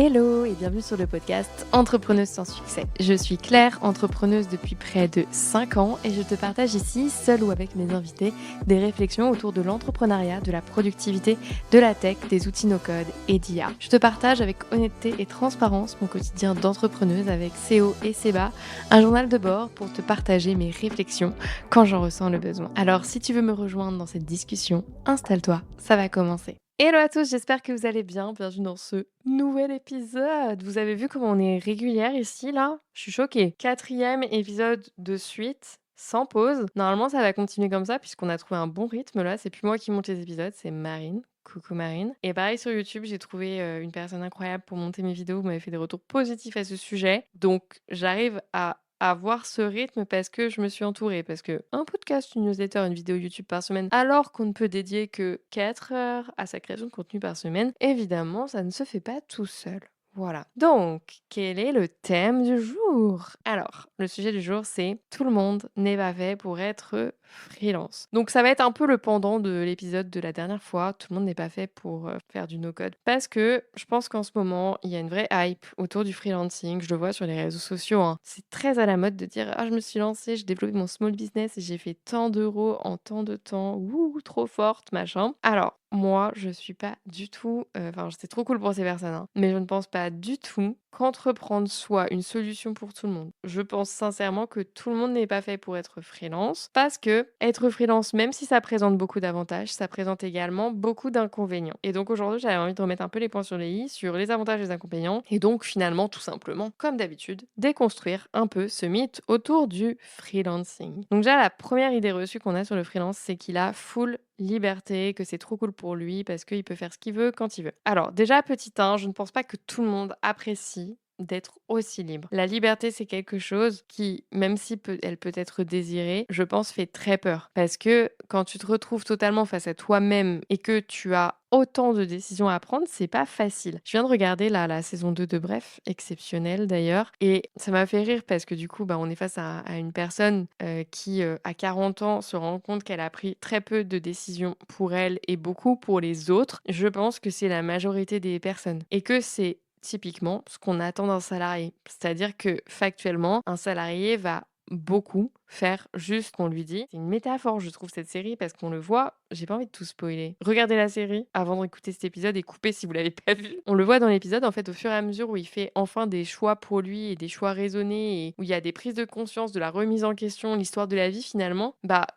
Hello et bienvenue sur le podcast Entrepreneuse sans succès. Je suis Claire, entrepreneuse depuis près de 5 ans et je te partage ici, seule ou avec mes invités, des réflexions autour de l'entrepreneuriat, de la productivité, de la tech, des outils no-code et d'IA. Je te partage avec honnêteté et transparence mon quotidien d'entrepreneuse avec ses hauts et ses bas, un journal de bord pour te partager mes réflexions quand j'en ressens le besoin. Alors si tu veux me rejoindre dans cette discussion, installe-toi, ça va commencer. Hello à tous, j'espère que vous allez bien. Bienvenue dans ce nouvel épisode. Vous avez vu comment on est régulière ici, là? Je suis choquée. 4e épisode de suite, sans pause. Normalement, ça va continuer comme ça, puisqu'on a trouvé un bon rythme. Là, c'est plus moi qui monte les épisodes, c'est Marine. Coucou Marine. Et pareil sur YouTube, j'ai trouvé une personne incroyable pour monter mes vidéos. Vous m'avez fait des retours positifs à ce sujet. Donc, j'arrive à avoir ce rythme parce que je me suis entourée. Parce que un podcast, une newsletter, une vidéo YouTube par semaine, alors qu'on ne peut dédier que 4 heures à sa création de contenu par semaine, évidemment, ça ne se fait pas tout seul. Voilà. Donc, quel est le thème du jour? Alors, le sujet du jour, c'est tout le monde n'est pas fait pour être freelance. Donc, ça va être un peu le pendant de l'épisode de la dernière fois. Tout le monde n'est pas fait pour faire du no-code. Parce que je pense qu'en ce moment, il y a une vraie hype autour du freelancing. Je le vois sur les réseaux sociaux, hein. C'est très à la mode de dire ah, je me suis lancée, j'ai développé mon small business et j'ai fait tant d'euros en tant de temps. Ouh, trop forte, machin. Alors, moi, je suis pas du tout. Enfin, c'est trop cool pour ces personnes, hein, mais je ne pense pas du tout qu'entreprendre soit une solution pour tout le monde. Je pense sincèrement que tout le monde n'est pas fait pour être freelance parce que être freelance, même si ça présente beaucoup d'avantages, ça présente également beaucoup d'inconvénients. Et donc aujourd'hui, j'avais envie de remettre un peu les points sur les i sur les avantages et les inconvénients et donc finalement, tout simplement, comme d'habitude, déconstruire un peu ce mythe autour du freelancing. Donc déjà, la première idée reçue qu'on a sur le freelance, c'est qu'il a full liberté, que c'est trop cool pour lui parce qu'il peut faire ce qu'il veut quand il veut. Alors déjà, petit 1, je ne pense pas que tout le monde apprécie d'être aussi libre. La liberté, c'est quelque chose qui, même si elle peut être désirée, je pense fait très peur. Parce que quand tu te retrouves totalement face à toi-même et que tu as autant de décisions à prendre, c'est pas facile. Je viens de regarder là la saison 2 de Bref, exceptionnelle d'ailleurs, et ça m'a fait rire parce que du coup, on est face à une personne qui, à 40 ans, se rend compte qu'elle a pris très peu de décisions pour elle et beaucoup pour les autres. Je pense que c'est la majorité des personnes et que c'est typiquement ce qu'on attend d'un salarié. C'est-à-dire que factuellement, un salarié va beaucoup faire juste ce qu'on lui dit. C'est une métaphore, je trouve, cette série, parce qu'on le voit. J'ai pas envie de tout spoiler. Regardez la série avant d'écouter cet épisode et coupez si vous l'avez pas vu. On le voit dans l'épisode, en fait, au fur et à mesure où il fait enfin des choix pour lui et des choix raisonnés et où il y a des prises de conscience, de la remise en question, l'histoire de la vie finalement,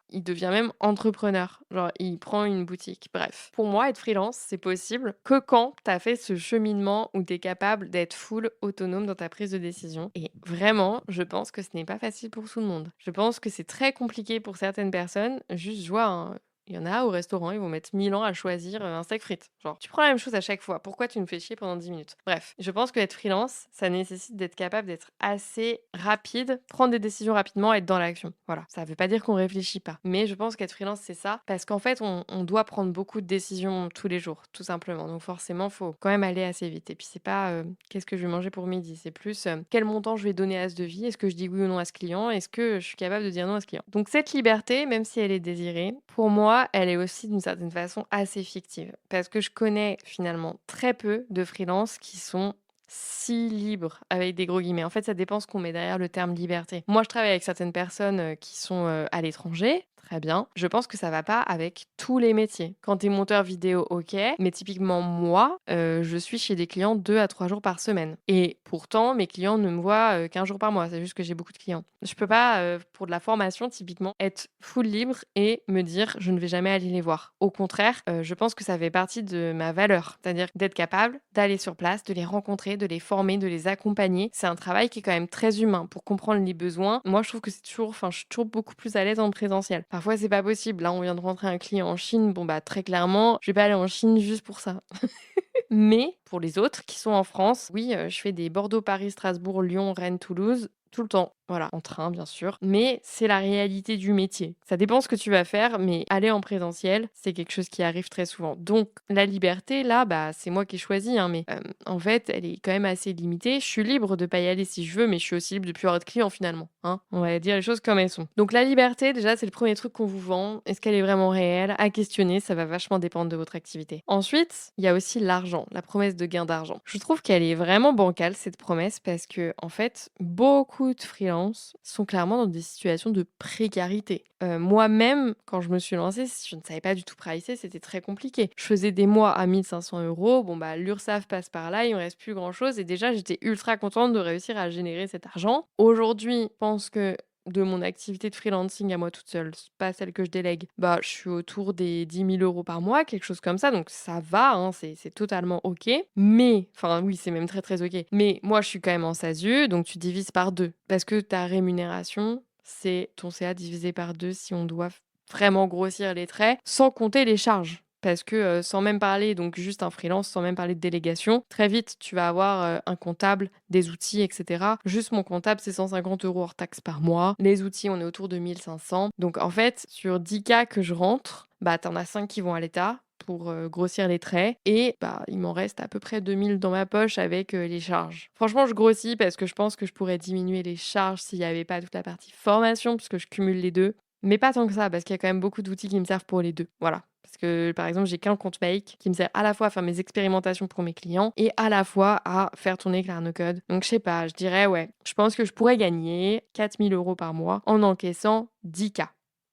il devient même entrepreneur. Genre, il prend une boutique. Bref. Pour moi, être freelance, c'est possible que quand t'as fait ce cheminement où t'es capable d'être full autonome dans ta prise de décision. Et vraiment, je pense que ce n'est pas facile pour tout le monde. Je pense que c'est très compliqué pour certaines personnes. Juste, je vois, hein, il y en a au restaurant, ils vont mettre 1000 ans à choisir un steak frites. Genre, tu prends la même chose à chaque fois. Pourquoi tu nous fais chier pendant 10 minutes? Bref, je pense que être freelance, ça nécessite d'être capable d'être assez rapide, prendre des décisions rapidement, être dans l'action. Voilà, ça veut pas dire qu'on réfléchit pas. Mais je pense qu'être freelance, c'est ça. Parce qu'en fait, on doit prendre beaucoup de décisions tous les jours, tout simplement. Donc forcément, faut quand même aller assez vite. Et puis c'est pas qu'est-ce que je vais manger pour midi. C'est plus quel montant je vais donner à ce devis. Est-ce que je dis oui ou non à ce client? Est-ce que je suis capable de dire non à ce client? Donc cette liberté, même si elle est désirée, pour moi, elle est aussi d'une certaine façon assez fictive. Parce que je connais finalement très peu de freelances qui sont si libres, avec des gros guillemets. En fait, ça dépend ce qu'on met derrière le terme liberté. Moi, je travaille avec certaines personnes qui sont à l'étranger. Très bien. Je pense que ça va pas avec tous les métiers. Quand tu es monteur vidéo, ok. Mais typiquement, moi, je suis chez des clients 2 à 3 jours par semaine. Et pourtant, mes clients ne me voient qu'un jour par mois. C'est juste que j'ai beaucoup de clients. Je peux pas, pour de la formation, typiquement, être full libre et me dire je ne vais jamais aller les voir. Au contraire, je pense que ça fait partie de ma valeur. C'est-à-dire d'être capable d'aller sur place, de les rencontrer, de les former, de les accompagner. C'est un travail qui est quand même très humain pour comprendre les besoins. Moi, je trouve que je suis toujours beaucoup plus à l'aise en présentiel. Parfois, c'est pas possible. Là, on vient de rentrer un client en Chine. Très clairement, je vais pas aller en Chine juste pour ça. Mais pour les autres qui sont en France, oui, je fais des Bordeaux, Paris, Strasbourg, Lyon, Rennes, Toulouse tout le temps. Voilà, en train bien sûr, mais c'est la réalité du métier. Ça dépend ce que tu vas faire, mais aller en présentiel, c'est quelque chose qui arrive très souvent. Donc la liberté là, bah, c'est moi qui ai choisi, hein, mais en fait, elle est quand même assez limitée. Je suis libre de pas y aller si je veux, mais je suis aussi libre de plus avoir de clients finalement, hein. On va dire les choses comme elles sont. Donc la liberté, déjà, c'est le premier truc qu'on vous vend. Est-ce qu'elle est vraiment réelle? À questionner, ça va vachement dépendre de votre activité. Ensuite, il y a aussi l'argent, la promesse de gain d'argent. Je trouve qu'elle est vraiment bancale cette promesse parce que en fait, beaucoup de freelances sont clairement dans des situations de précarité. Moi-même, quand je me suis lancée, je ne savais pas du tout pricer, c'était très compliqué. Je faisais des mois à 1 500 €. Bon, bah, l'URSSAF passe par là, il me reste plus grand-chose et déjà, j'étais ultra contente de réussir à générer cet argent. Aujourd'hui, je pense que de mon activité de freelancing à moi toute seule, pas celle que je délègue, bah, je suis autour des 10 000 € par mois, quelque chose comme ça, donc ça va, hein, c'est totalement OK. Mais enfin oui, c'est même très, très OK. Mais moi, je suis quand même en SASU, donc tu divises par 2 parce que ta rémunération, c'est ton CA divisé par 2 si on doit vraiment grossir les traits, sans compter les charges. Parce que, sans même parler donc juste un freelance, sans même parler de délégation, très vite, tu vas avoir, un comptable, des outils et cetera. Juste mon comptable, c'est 150 € hors taxes par mois. Les outils, on est autour de 1 500. Donc en fait, sur 10 cas que je rentre, bah, tu en as 5 qui vont à l'État pour, grossir les traits et bah, il m'en reste à peu près 2 000 dans ma poche avec, les charges. Franchement, je grossis parce que je pense que je pourrais diminuer les charges s'il y avait pas toute la partie formation, puisque je cumule les 2. Mais pas tant que ça, parce qu'il y a quand même beaucoup d'outils qui me servent pour les 2. Voilà. Parce que, par exemple, j'ai qu'un compte Make qui me sert à la fois à faire mes expérimentations pour mes clients et à la fois à faire tourner Klarna Code. Donc, je sais pas, je dirais, ouais, je pense que je pourrais gagner 4 000 € par mois en encaissant 10 K.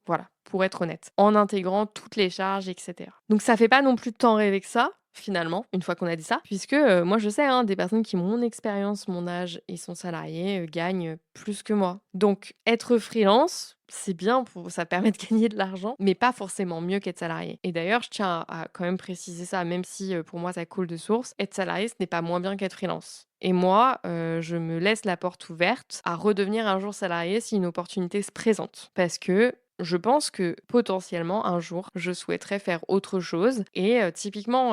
Voilà, pour être honnête, en intégrant toutes les charges, etc. Donc, ça fait pas non plus tant rêver que ça, finalement, une fois qu'on a dit ça, puisque moi je sais, hein, des personnes qui ont mon expérience, mon âge et sont salariées gagnent plus que moi. Donc être freelance, c'est bien, ça permet de gagner de l'argent, mais pas forcément mieux qu'être salarié. Et d'ailleurs, je tiens à quand même préciser ça, même si pour moi ça coule de source, être salarié, ce n'est pas moins bien qu'être freelance. Et moi, je me laisse la porte ouverte à redevenir un jour salarié si une opportunité se présente. Parce que je pense que potentiellement un jour, je souhaiterais faire autre chose et typiquement,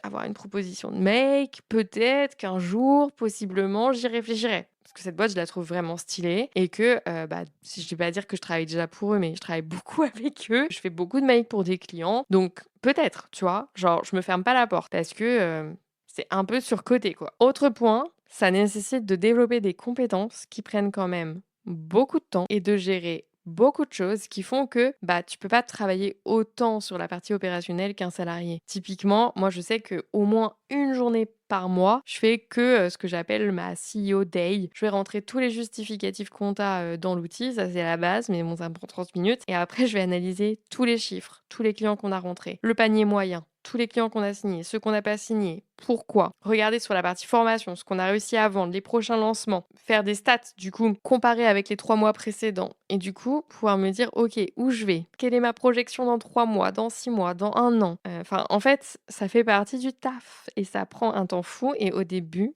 avoir une proposition de make, peut-être qu'un jour, possiblement, j'y réfléchirais. Parce que cette boîte, je la trouve vraiment stylée et que, bah, si je vais pas dire que je travaille déjà pour eux, mais je travaille beaucoup avec eux. Je fais beaucoup de make pour des clients, donc peut-être, tu vois? Genre, je me ferme pas la porte parce que, c'est un peu surcoté, quoi. Autre point, ça nécessite de développer des compétences qui prennent quand même beaucoup de temps et de gérer beaucoup de choses qui font que, bah, tu peux pas travailler autant sur la partie opérationnelle qu'un salarié. Typiquement, moi, je sais qu'au moins une journée par mois, je fais que, ce que j'appelle ma CEO Day. Je vais rentrer tous les justificatifs compta, dans l'outil, ça c'est la base, mais bon, ça me prend 30 minutes et après je vais analyser tous les chiffres, tous les clients qu'on a rentrés, le panier moyen, tous les clients qu'on a signés, ceux qu'on n'a pas signés, pourquoi. Regarder sur la partie formation, ce qu'on a réussi à vendre, les prochains lancements, faire des stats, du coup, comparer avec les 3 mois précédents et du coup, pouvoir me dire: «OK, où je vais? Quelle est ma projection dans 3 mois, dans 6 mois, dans 1 an?» Enfin, en fait, ça fait partie du taf et ça prend un temps fou et au début,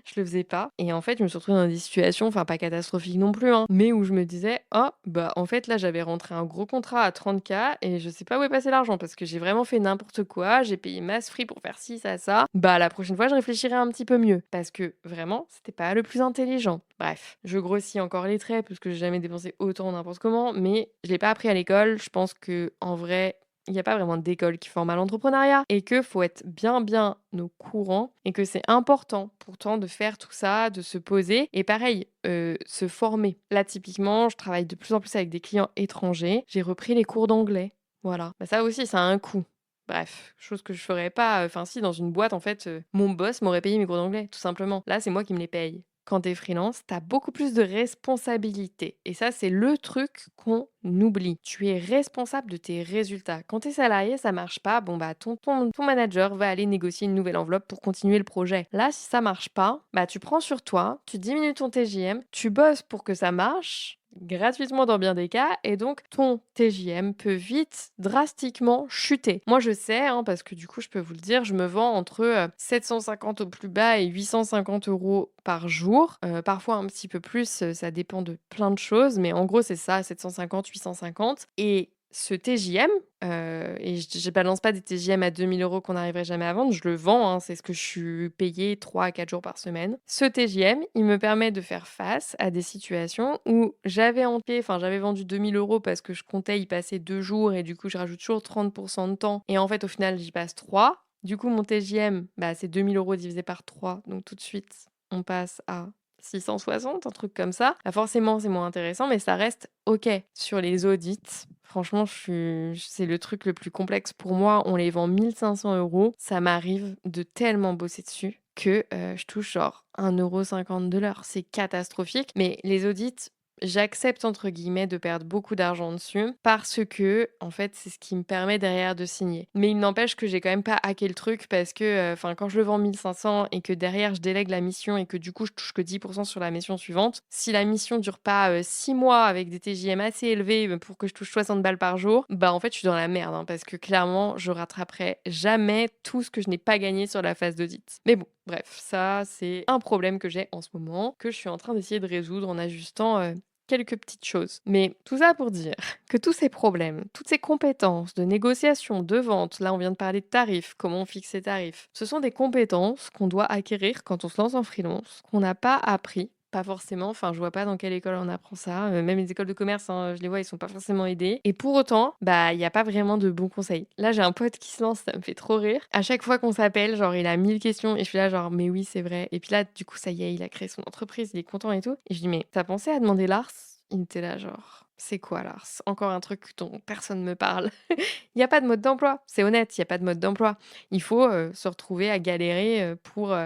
je le faisais pas et en fait, je me suis retrouvée dans des situations, enfin pas catastrophiques non plus, hein, mais où je me disais: «Oh, bah, en fait, là, j'avais rentré un gros contrat à 30 K et je sais pas où est passé l'argent parce que j'ai vraiment fait n'importe quoi, j'ai payé masse free pour faire ci, ça. Bah, la prochaine fois, je réfléchirai un petit peu mieux parce que vraiment, c'était pas le plus intelligent». Bref, je grossis encore les traits parce que j'ai jamais dépensé autant n'importe comment, mais je l'ai pas appris à l'école. Je pense que en vrai, il y a pas vraiment d'école qui forme à l'entrepreneuriat et que faut être bien au courant et que c'est important pourtant de faire tout ça, de se poser et pareil, se former. Là, typiquement, je travaille de plus en plus avec des clients étrangers. J'ai repris les cours d'anglais. Voilà. Bah, ça aussi, ça a un coût. Bref, chose que je ferais pas, enfin si, dans une boîte, en fait, mon boss m'aurait payé mes cours d'anglais, tout simplement. Là, c'est moi qui me les paye. Quand tu es freelance, tu as beaucoup plus de responsabilités. Et ça, c'est le truc qu'on oublie. Tu es responsable de tes résultats. Quand tu es salarié, ça marche pas. Bon, bah, ton manager va aller négocier une nouvelle enveloppe pour continuer le projet. Là, si ça marche pas, bah, tu prends sur toi, tu diminues ton TJM, tu bosses pour que ça marche gratuitement dans bien des cas et donc ton TJM peut vite drastiquement chuter. Moi je sais, hein, parce que du coup je peux vous le dire, je me vends entre 750 au plus bas et 850 € par jour, parfois un petit peu plus, ça dépend de plein de choses, mais en gros c'est ça, 750, 850 et ce TJM, et je balance pas des TJM à 2 000 € qu'on n'arriverait jamais à vendre, je le vends, hein, c'est ce que je suis payée 3 à 4 jours par semaine. Ce TJM, il me permet de faire face à des situations où j'avais vendu 2 000 € parce que je comptais y passer 2 jours et du coup, je rajoute toujours 30 de temps et en fait, au final, j'y passe 3. Du coup, mon TJM, c'est 2 000 € divisé par 3, donc tout de suite, on passe à 660, un truc comme ça. Bah, forcément, c'est moins intéressant, mais ça reste OK. Sur les audits, franchement, c'est le truc le plus complexe pour moi. On les vend 1 500 €. Ça m'arrive de tellement bosser dessus que je touche genre 1,50 € de l'heure. C'est catastrophique. Mais les audits, j'accepte entre guillemets de perdre beaucoup d'argent dessus parce que en fait c'est ce qui me permet derrière de signer. Mais il n'empêche que j'ai quand même pas hacké le truc parce que quand je le vends 1 500 et que derrière je délègue la mission et que du coup je touche que 10 sur la mission suivante, si la mission dure pas 6 mois avec des TJM assez élevés pour que je touche 60 balles par jour, en fait je suis dans la merde, hein, parce que clairement je rattraperai jamais tout ce que je n'ai pas gagné sur la phase d'audit. Mais bon, bref, ça c'est un problème que j'ai en ce moment, que je suis en train d'essayer de résoudre en ajustant quelques petites choses. Mais tout ça pour dire que tous ces problèmes, toutes ces compétences de négociation, de vente, là on vient de parler de tarifs, comment on fixe ses tarifs, ce sont des compétences qu'on doit acquérir quand on se lance en freelance, qu'on n'a pas appris. Pas forcément, enfin je vois pas dans quelle école on apprend ça, même les écoles de commerce, hein, je les vois, ils sont pas forcément aidés et pour autant, il y a pas vraiment de bons conseils. Là, j'ai un pote qui se lance, ça me fait trop rire. À chaque fois qu'on s'appelle, genre il a 1000 questions et je suis là genre: «Mais oui, c'est vrai» et puis là, du coup, ça y est, il a créé son entreprise, il est content et tout et je lui dis: «Mais tu pensé à demander l'ARS?» Il était là genre: «C'est quoi l'ARS? Encore un truc dont personne me parle». Il y a pas de mode d'emploi, c'est honnête, il y a pas de mode d'emploi. Il faut, se retrouver à galérer, pour,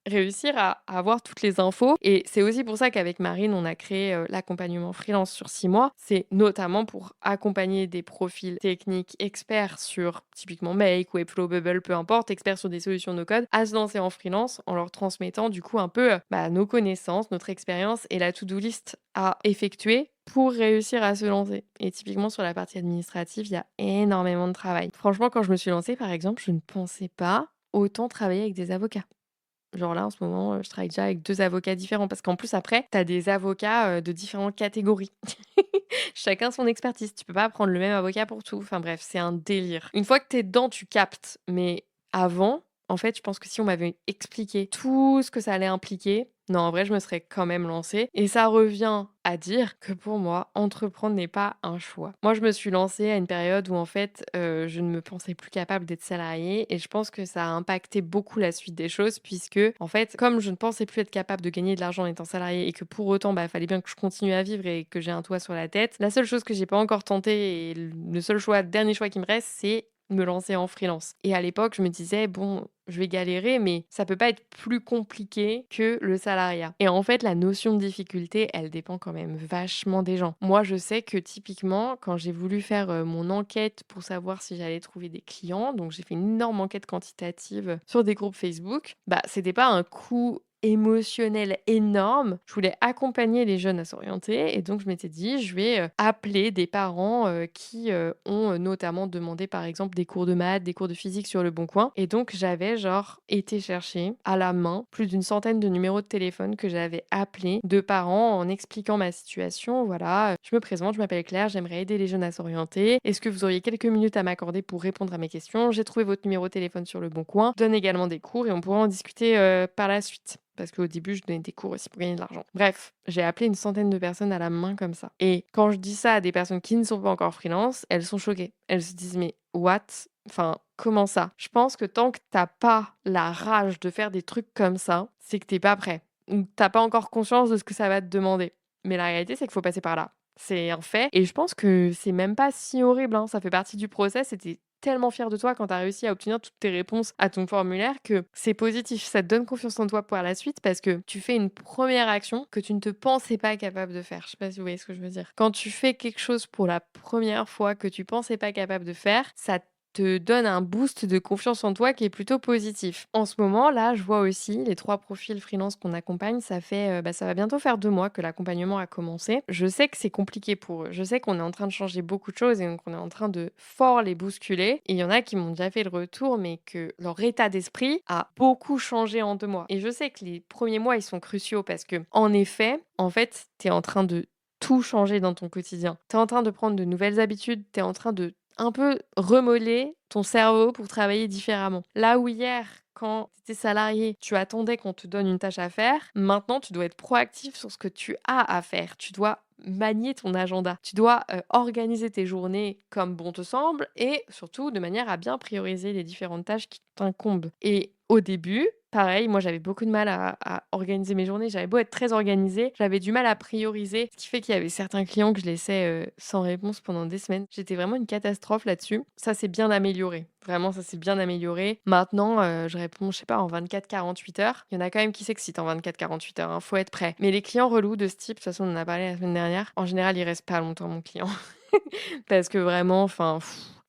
réussir à avoir toutes les infos et c'est aussi pour ça qu'avec Marine, on a créé, l'accompagnement freelance sur 6 mois. C'est notamment pour accompagner des profils techniques experts sur typiquement Make, Webflow, Bubble, peu importe, experts sur des solutions no code, à se lancer en freelance en leur transmettant du coup un peu, nos connaissances, notre expérience et la to-do list à effectuer pour réussir à se lancer. Et typiquement sur la partie administrative, il y a énormément de travail. Franchement, quand je me suis lancée, par exemple, je ne pensais pas autant travailler avec des avocats. Genre là, en ce moment, je travaille déjà avec 2 avocats différents parce qu'en plus après, tu as des avocats, de différentes catégories. Chacun son expertise. Tu peux pas prendre le même avocat pour tout. Enfin bref, c'est un délire. Une fois que tu es dedans, tu captes. Mais avant, en fait, je pense que si on m'avait expliqué tout ce que ça allait impliquer, non, en vrai, je me serais quand même lancée et ça revient à dire que pour moi, entreprendre n'est pas un choix. Moi, je me suis lancée à une période où en fait, je ne me pensais plus capable d'être salariée et je pense que ça a impacté beaucoup la suite des choses puisque, en fait, comme je ne pensais plus être capable de gagner de l'argent en étant salariée et que pour autant, fallait bien que je continue à vivre et que j'ai un toit sur la tête, la seule chose que j'ai pas encore tentée et le seul choix, dernier choix qui me reste, c'est me lancer en freelance. Et à l'époque, je me disais: «Bon, je vais galérer, mais ça peut pas être plus compliqué que le salariat». Et en fait, la notion de difficulté, elle dépend quand même vachement des gens. Moi, je sais que typiquement, quand j'ai voulu faire, mon enquête pour savoir si j'allais trouver des clients, donc j'ai fait une énorme enquête quantitative sur des groupes Facebook, c'était pas un coût émotionnel énorme. Je voulais accompagner les jeunes à s'orienter et donc je m'étais dit: «Je vais, appeler des parents, qui, ont, notamment demandé, par exemple, des cours de maths, des cours de physique sur Le Bon Coin» et donc j'avais, genre, été chercher à la main plus d'une centaine de numéros de téléphone que j'avais appelés de parents en expliquant ma situation. Voilà, «Je me présente, je m'appelle Claire, j'aimerais aider les jeunes à s'orienter. Est-ce que vous auriez quelques minutes à m'accorder pour répondre à mes questions? J'ai trouvé votre numéro de téléphone sur Le Bon Coin. Je donne également des cours et on pourra en discuter, par la suite». Parce qu'au début, je donnais des cours aussi pour gagner de l'argent. Bref, j'ai appelé une centaine de personnes à la main comme ça. Et quand je dis ça à des personnes qui ne sont pas encore freelance, elles sont choquées. Elles se disent: «Mais what? Enfin, comment ça?» Je pense que tant que t'as pas la rage de faire des trucs comme ça, c'est que t'es pas prêt ou que tu pas encore conscience de ce que ça va te demander. Mais la réalité, c'est qu'il faut passer par là. C'est un fait et je pense que c'est même pas si horrible, hein. Ça fait partie du process et tu tellement fière de toi quand tu as réussi à obtenir toutes tes réponses à ton formulaire que c'est positif. Ça te donne confiance en toi pour la suite parce que tu fais une première action que tu ne te pensais pas capable de faire. Je sais pas si vous voyez ce que je veux dire. Quand tu fais quelque chose pour la première fois que tu pensais pas capable de faire, ça te donne un boost de confiance en toi qui est plutôt positif. En ce moment, là, je vois aussi les 3 profils freelance qu'on accompagne, ça fait, ça va bientôt faire 2 mois que l'accompagnement a commencé. Je sais que c'est compliqué pour eux. Je sais qu'on est en train de changer beaucoup de choses et donc on est en train de fort les bousculer. Et il y en a qui m'ont déjà fait le retour, mais que leur état d'esprit a beaucoup changé en 2 mois. Et je sais que les premiers mois, ils sont cruciaux parce que, en effet, en fait, tu es en train de tout changer dans ton quotidien. Tu es en train de prendre de nouvelles habitudes, tu es en train de un peu remodeler ton cerveau pour travailler différemment. Là où hier, quand tu étais salarié, tu attendais qu'on te donne une tâche à faire, maintenant tu dois être proactif sur ce que tu as à faire. Tu dois manier ton agenda. Tu dois organiser tes journées comme bon te semble et surtout de manière à bien prioriser les différentes tâches qui t'incombent. Et au début, pareil, moi j'avais beaucoup de mal à organiser mes journées. J'avais beau être très organisée, j'avais du mal à prioriser, ce qui fait qu'il y avait certains clients que je laissais sans réponse pendant des semaines. J'étais vraiment une catastrophe là-dessus. Ça s'est bien amélioré. Vraiment, ça s'est bien amélioré. Maintenant, je réponds, je sais pas, en 24-48 heures. Il y en a quand même qui s'excitent en 24-48 heures, hein, faut être prêt. Mais les clients relous de ce type, de toute façon, on en a parlé la semaine dernière, en général, ils restent pas longtemps, mon client. Parce que vraiment, enfin,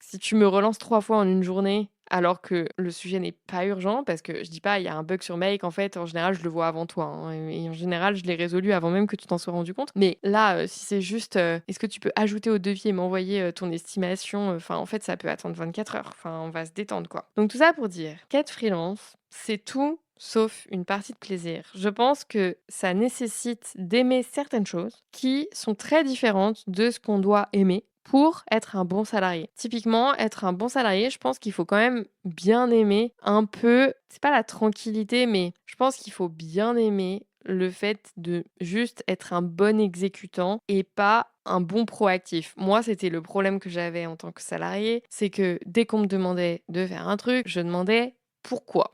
si tu me relances 3 fois en une journée, alors que le sujet n'est pas urgent, parce que je dis pas, il y a un bug sur Make, en fait, en général, je le vois avant toi, hein, et en général, je l'ai résolu avant même que tu t'en sois rendu compte. Mais là, si c'est juste, est-ce que tu peux ajouter au devis et m'envoyer, ton estimation? Enfin, en fait, ça peut attendre 24 heures. Enfin, on va se détendre, quoi. Donc tout ça pour dire qu'être freelance, c'est tout sauf une partie de plaisir. Je pense que ça nécessite d'aimer certaines choses qui sont très différentes de ce qu'on doit aimer pour être un bon salarié. Typiquement, être un bon salarié, je pense qu'il faut quand même bien aimer un peu, c'est pas la tranquillité, mais je pense qu'il faut bien aimer le fait de juste être un bon exécutant et pas un bon proactif. Moi, c'était le problème que j'avais en tant que salarié, c'est que dès qu'on me demandait de faire un truc, je demandais pourquoi.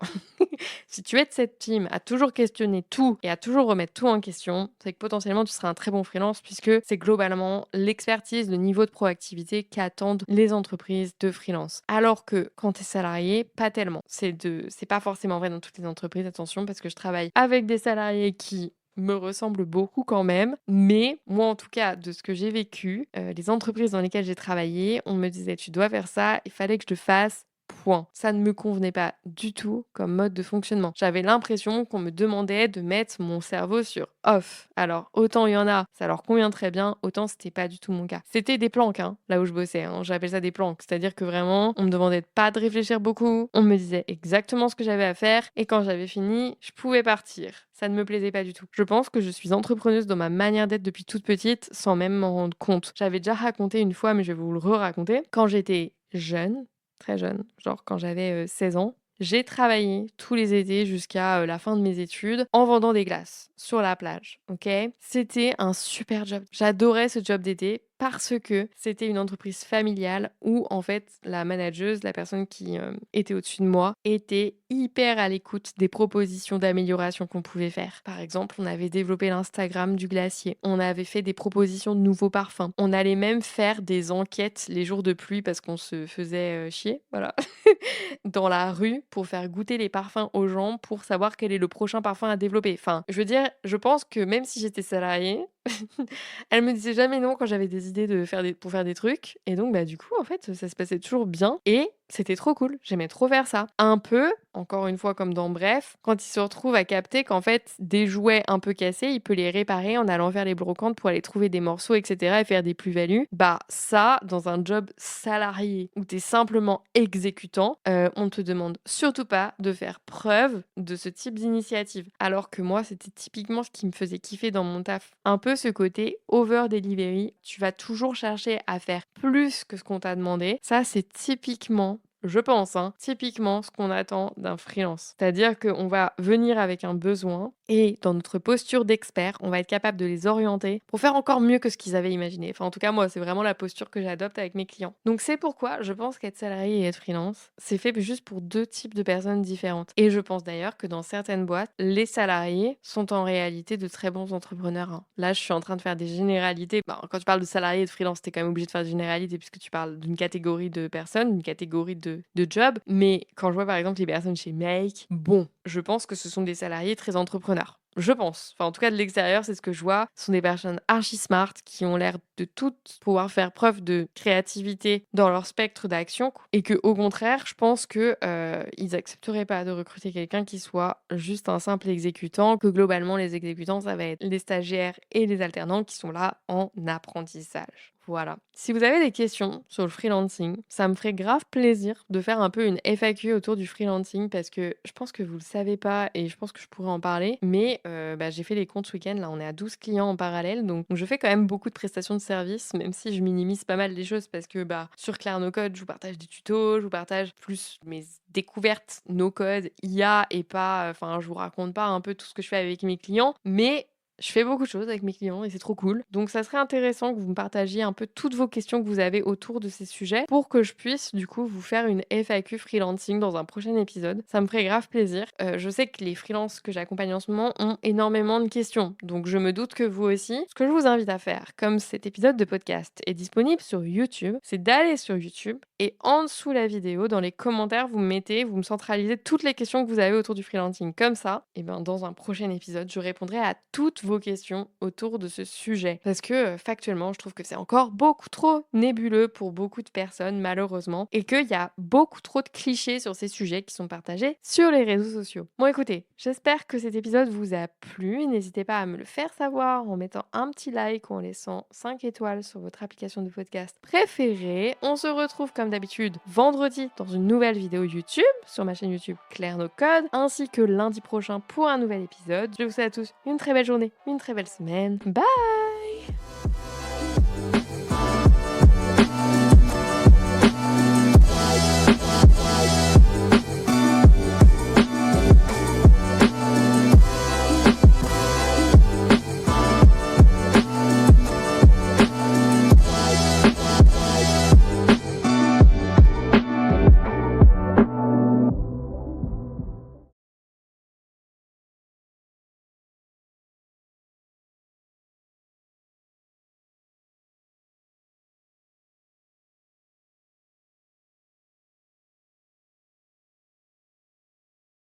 Si tu es de cette team à toujours questionner tout et à toujours remettre tout en question, c'est que potentiellement tu seras un très bon freelance puisque c'est globalement l'expertise, le niveau de proactivité qu'attendent les entreprises de freelance. Alors que quand tu es salarié, pas tellement. C'est pas forcément vrai dans toutes les entreprises, attention, parce que je travaille avec des salariés qui me ressemblent beaucoup quand même, mais moi en tout cas de ce que j'ai vécu, les entreprises dans lesquelles j'ai travaillé, on me disait tu dois faire ça, il fallait que je le fasse. Point. Ça ne me convenait pas du tout comme mode de fonctionnement. J'avais l'impression qu'on me demandait de mettre mon cerveau sur off. Alors, autant il y en a, ça leur convient très bien, autant c'était pas du tout mon cas. C'était des planques, hein, là où je bossais. Hein. J'appelle ça des planques. C'est-à-dire que vraiment, on me demandait pas de réfléchir beaucoup. On me disait exactement ce que j'avais à faire. Et quand j'avais fini, je pouvais partir. Ça ne me plaisait pas du tout. Je pense que je suis entrepreneuse dans ma manière d'être depuis toute petite, sans même m'en rendre compte. J'avais déjà raconté une fois, mais je vais vous le re-raconter. Quand j'étais jeune, très jeune, genre quand j'avais 16 ans. J'ai travaillé tous les étés jusqu'à la fin de mes études en vendant des glaces sur la plage. Ok, c'était un super job. J'adorais ce job d'été parce que c'était une entreprise familiale où en fait la manageuse, la personne qui était au-dessus de moi, était hyper à l'écoute des propositions d'amélioration qu'on pouvait faire. Par exemple, on avait développé l'Instagram du glacier, on avait fait des propositions de nouveaux parfums, on allait même faire des enquêtes les jours de pluie parce qu'on se faisait chier, voilà, dans la rue pour faire goûter les parfums aux gens pour savoir quel est le prochain parfum à développer. Enfin, je veux dire, je pense que même si j'étais salariée, elle me disait jamais non quand j'avais des idées pour faire des trucs. Et donc, bah, du coup, en fait, ça se passait toujours bien. Et c'était trop cool. J'aimais trop faire ça. Un peu, encore une fois, comme dans Bref, quand il se retrouve à capter qu'en fait, des jouets un peu cassés, il peut les réparer en allant vers les brocantes pour aller trouver des morceaux, etc. et faire des plus-values. Bah, ça, dans un job salarié où tu es simplement exécutant, on te demande surtout pas de faire preuve de ce type d'initiative. Alors que moi, c'était typiquement ce qui me faisait kiffer dans mon taf. Un peu ce côté over delivery. Tu vas toujours chercher à faire plus que ce qu'on t'a demandé. Ça, c'est typiquement, je pense, hein, typiquement ce qu'on attend d'un freelance. C'est-à-dire qu'on va venir avec un besoin et dans notre posture d'expert, on va être capable de les orienter pour faire encore mieux que ce qu'ils avaient imaginé. Enfin, en tout cas, moi, c'est vraiment la posture que j'adopte avec mes clients. Donc, c'est pourquoi je pense qu'être salarié et être freelance, c'est fait juste pour deux types de personnes différentes. Et je pense d'ailleurs que dans certaines boîtes, les salariés sont en réalité de très bons entrepreneurs. Hein. Là, je suis en train de faire des généralités. Bon, quand tu parles de salarié et de freelance, t'es quand même obligé de faire des généralités puisque tu parles d'une catégorie de personnes, d'une catégorie de jobs. Mais quand je vois par exemple les personnes chez Make, bon, je pense que ce sont des salariés très entrepreneurs. Je pense. Enfin, en tout cas, de l'extérieur, c'est ce que je vois. Ce sont des personnes archi smart qui ont l'air de toutes pouvoir faire preuve de créativité dans leur spectre d'action et que, au contraire, je pense que ils accepteraient pas de recruter quelqu'un qui soit juste un simple exécutant, que globalement, les exécutants, ça va être les stagiaires et les alternants qui sont là en apprentissage. Voilà. Si vous avez des questions sur le freelancing, ça me ferait grave plaisir de faire un peu une FAQ autour du freelancing parce que je pense que vous le savez pas et je pense que je pourrais en parler. Mais j'ai fait les comptes ce week-end. Là, on est à 12 clients en parallèle. Donc, je fais quand même beaucoup de prestations de services, même si je minimise pas mal les choses parce que sur Claire No Code, je vous partage des tutos, je vous partage plus mes découvertes no code, IA et pas, enfin, je vous raconte pas un peu tout ce que je fais avec mes clients. Mais je fais beaucoup de choses avec mes clients et c'est trop cool. Donc ça serait intéressant que vous me partagiez un peu toutes vos questions que vous avez autour de ces sujets pour que je puisse du coup vous faire une FAQ freelancing dans un prochain épisode. Ça me ferait grave plaisir. Je sais que les freelances que j'accompagne en ce moment ont énormément de questions. Donc je me doute que vous aussi. Ce que je vous invite à faire, comme cet épisode de podcast est disponible sur YouTube, c'est d'aller sur YouTube et en dessous la vidéo, dans les commentaires, vous me centralisez toutes les questions que vous avez autour du freelancing. Comme ça, et dans un prochain épisode, je répondrai à toutes vos questions autour de ce sujet. Parce que factuellement, je trouve que c'est encore beaucoup trop nébuleux pour beaucoup de personnes, malheureusement, et qu'il y a beaucoup trop de clichés sur ces sujets qui sont partagés sur les réseaux sociaux. Bon, écoutez, j'espère que cet épisode vous a plu. N'hésitez pas à me le faire savoir en mettant un petit like ou en laissant 5 étoiles sur votre application de podcast préférée. On se retrouve comme d'habitude vendredi dans une nouvelle vidéo YouTube sur ma chaîne YouTube Claire No Code, ainsi que lundi prochain pour un nouvel épisode. Je vous souhaite à tous une très belle journée, une très belle semaine. Bye!